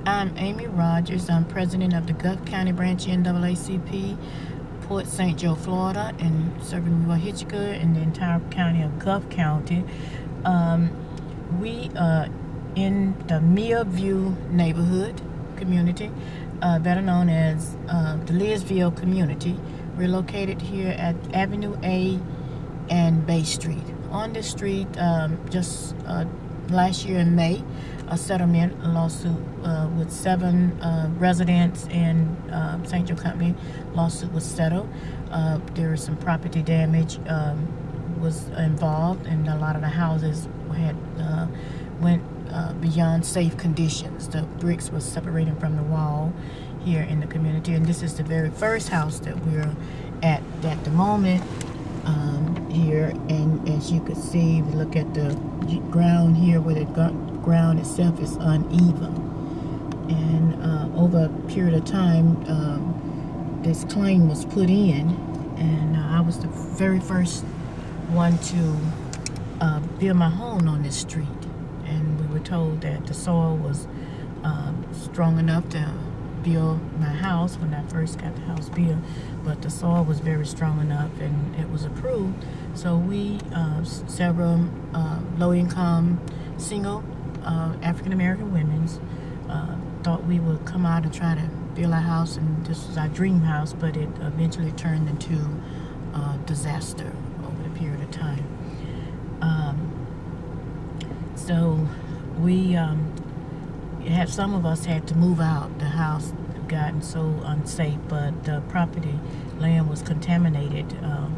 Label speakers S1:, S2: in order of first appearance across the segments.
S1: I'm Amy Rogers. I'm president of the Gulf County branch NAACP, Port St. Joe, Florida, and serving Hitchcock and the entire county of Gulf County. We are in the Millview neighborhood community, better known as the Leesville community. We're located here at Avenue A and Bay Street. On this street, just last year in May, a settlement lawsuit with 7 residents and St. Joe Company lawsuit was settled. There was some property damage was involved, and a lot of the houses had went beyond safe conditions. The bricks was separating from the wall here in the community, and this is the very first house that we're at the moment here. And as you can see, if you look at the ground here, where the ground itself is uneven, and over a period of time this claim was put in, and I was the very first one to build my home on this street, and we were told that the soil was strong enough to build my house when I first got the house built, but the soil was very strong enough and it was approved. So we, several low-income, single African-American women thought we would come out and try to build our house, and this was our dream house, but it eventually turned into a disaster over the period of time. So we some of us had to move out. The house had gotten so unsafe, but the property land was contaminated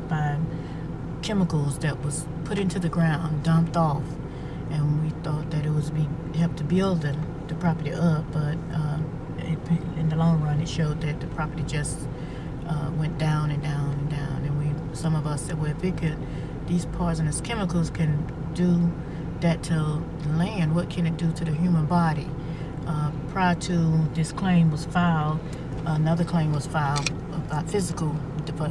S1: by chemicals that was put into the ground, dumped off, and we thought that it was help to build the property up, but in the long run it showed that the property just went down and down and down, and some of us said, well, if it could, these poisonous chemicals can do that to the land, what can it do to the human body? Prior to this claim was filed, another claim was filed about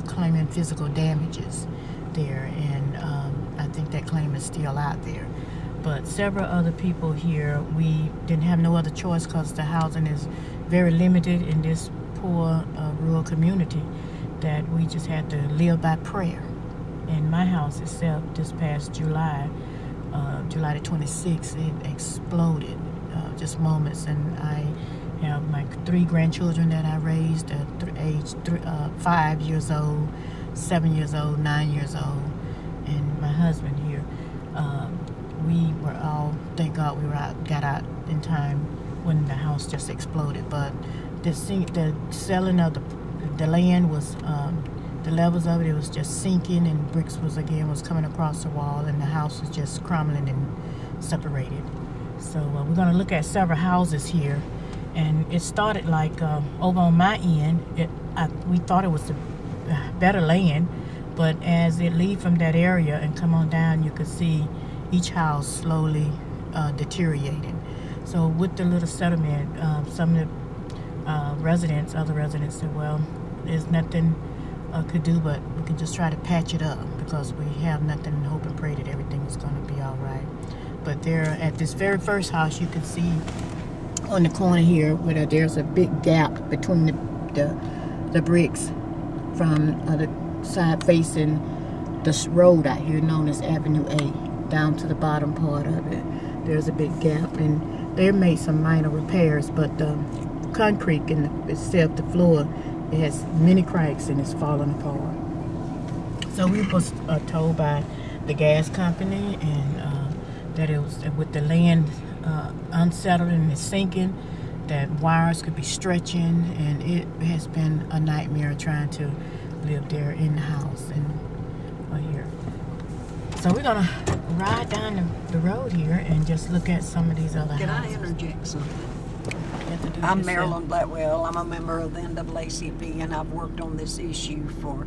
S1: claiming physical damages there, and I think that claim is still out there. But several other people here, we didn't have no other choice because the housing is very limited in this poor rural community, that we just had to live by prayer. And my house itself, this past July the 26th, it exploded, just moments, and I have my 3 grandchildren that I raised at age 5 years old, 7 years old, 9 years old, and my husband here. We were all, thank God we got out in time when the house just exploded. But the selling of the land was, the levels of it was just sinking, and bricks was coming across the wall, and the house was just crumbling and separated. So we're going to look at several houses here, and it started like over on my end. We thought it was the better land, but as it leaves from that area and come on down, you could see each house slowly deteriorating. So with the little settlement, some of the other residents said, well, there's nothing could do, but we can just try to patch it up, because we have nothing, and hope and pray that everything is going to be all right. But there, at this very first house, you can see on the corner here where there's a big gap between the bricks from the side facing this road out here known as Avenue A down to the bottom part of it. There's a big gap, and they made some minor repairs, but the concrete in itself, the floor, it has many cracks and it's falling apart. So we was told by the gas company and that it was with the land unsettled and it's sinking, that wires could be stretching, and it has been a nightmare trying to live there in the house and here. So we're gonna ride down the road here and just look at some of these other houses.
S2: Can I interject something? I'm Marilyn Blackwell. I'm a member of the NAACP, and I've worked on this issue for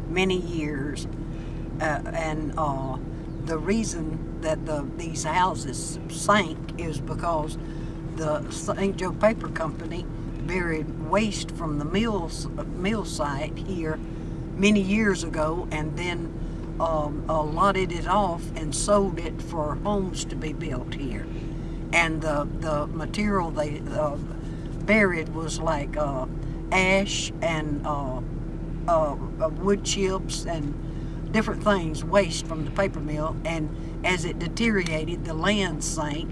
S2: many years. The reason that these houses sank is because the St. Joe Paper Company buried waste from the mill site here many years ago, and then lotted it off and sold it for homes to be built here. And the material buried was like ash and wood chips and different things, waste from the paper mill. And as it deteriorated, the land sank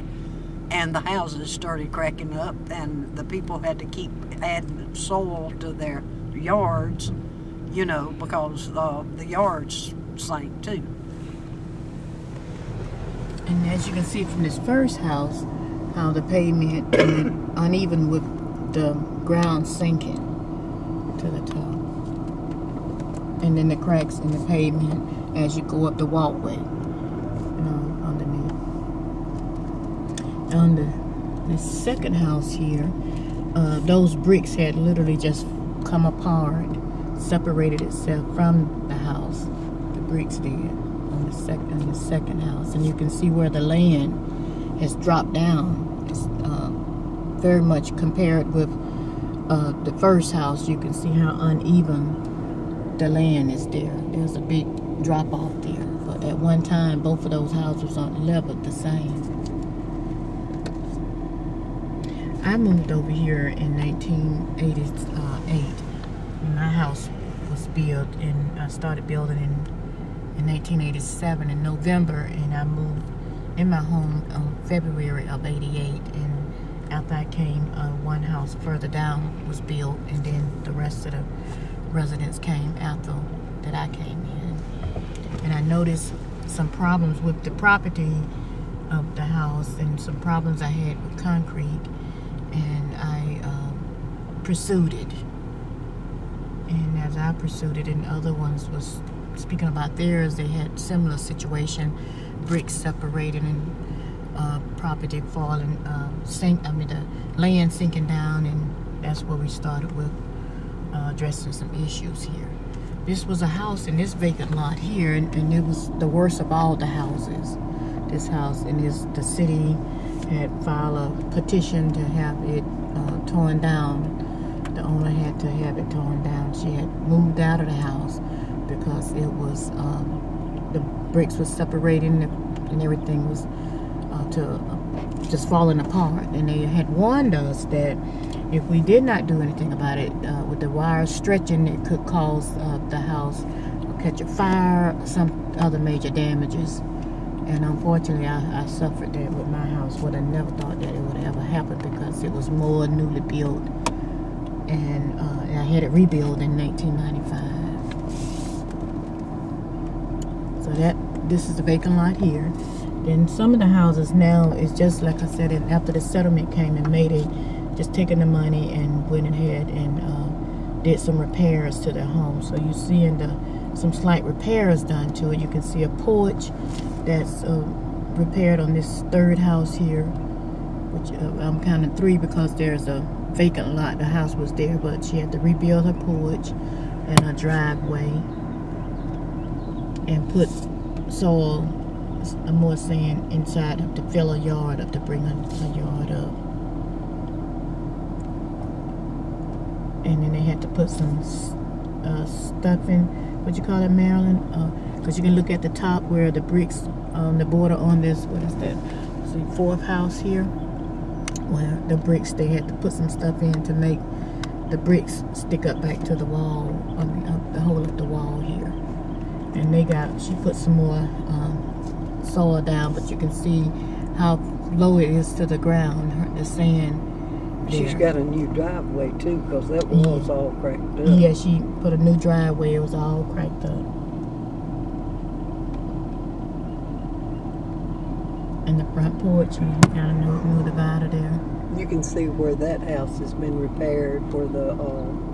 S2: and the houses started cracking up, and the people had to keep adding soil to their yards, you know, because the yards sank too.
S1: And as you can see from this first house, how the pavement is uneven with the ground sinking to the top. And then the cracks in the pavement as you go up the walkway, you know, underneath. On the second house here, those bricks had literally just come apart, separated itself from the house. The bricks did on the second house, and you can see where the land has dropped down. It's very much compared with the first house. You can see how uneven the land is there. There's a big drop off there, but at one time both of those houses aren't leveled the same. I moved over here in 1988. My house was built, and I started building in 1987 in November, and I moved in my home on February of '88. And after I came, one house further down was built, and then the rest of the residents came after that I came in. And I noticed some problems with the property of the house, and some problems I had with concrete, and I pursued it. And as I pursued it, and other ones was speaking about theirs, they had similar situation, bricks separated and property falling, the land sinking down, and that's where we started with addressing some issues here. This was a house in this vacant lot here, and it was the worst of all the houses. This house, and the city had filed a petition to have it torn down. The owner had to have it torn down. She had moved out of the house because it was the bricks were separating and everything was just falling apart. And they had warned us that if we did not do anything about it, with the wires stretching, it could cause the house catch a fire, some other major damages. And unfortunately, I suffered that with my house. But I never thought that it would ever happen, because it was more newly built, and I had it rebuilt in 1995. So this is the vacant lot here. Then some of the houses now is just like I said. And after the settlement came in May, they just taken the money and went ahead and did some repairs to their home. So you see some slight repairs done to it. You can see a porch that's repaired on this third house here, which I'm counting 3 because there's a vacant lot. The house was there, but she had to rebuild her porch and her driveway and put soil, more sand inside to fill her yard up, to bring her yard up. And then they had to put some stuff in, what you call it, Maryland? Because you can look at the top where the bricks on the border on this, what is that? See, 4th house here, where the bricks, they had to put some stuff in to make the bricks stick up back to the wall, the hole of the wall here. And she put some more soil down, but you can see how low it is to the ground, the sand there.
S2: She's got a new driveway too, because that one was all cracked up.
S1: Yeah, she put a new driveway. It was all cracked up. And the front porch, you got a new divider there.
S2: You can see where that house has been repaired, where the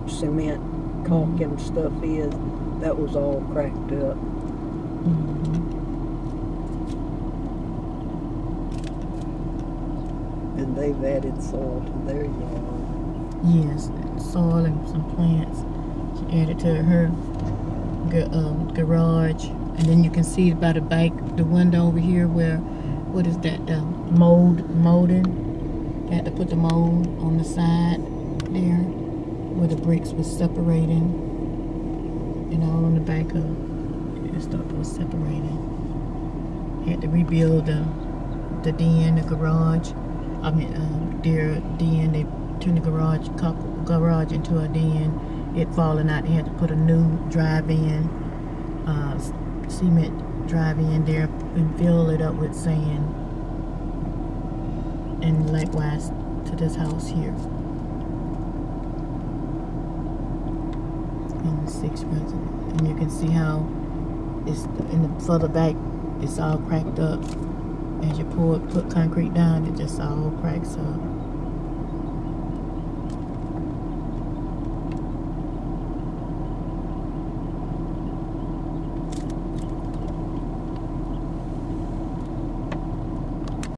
S2: cement caulk and stuff is. That was all cracked up. And they've added soil to their yard.
S1: Yes, soil and some plants. She added to her garage. And then you can see by the back, the window over here where, what is that, molding. They had to put the mold on the side there where the bricks was separating. And all on the back of the stuff was separated. Had to rebuild the den, the garage. I mean, their den. They turn the garage into a den. It falling out. They had to put a new drive-in, cement drive-in there and fill it up with sand. And likewise to this house here. In the 6th resident. And you can see how it's in the further back, it's all cracked up. As you put concrete down, it just all cracks up.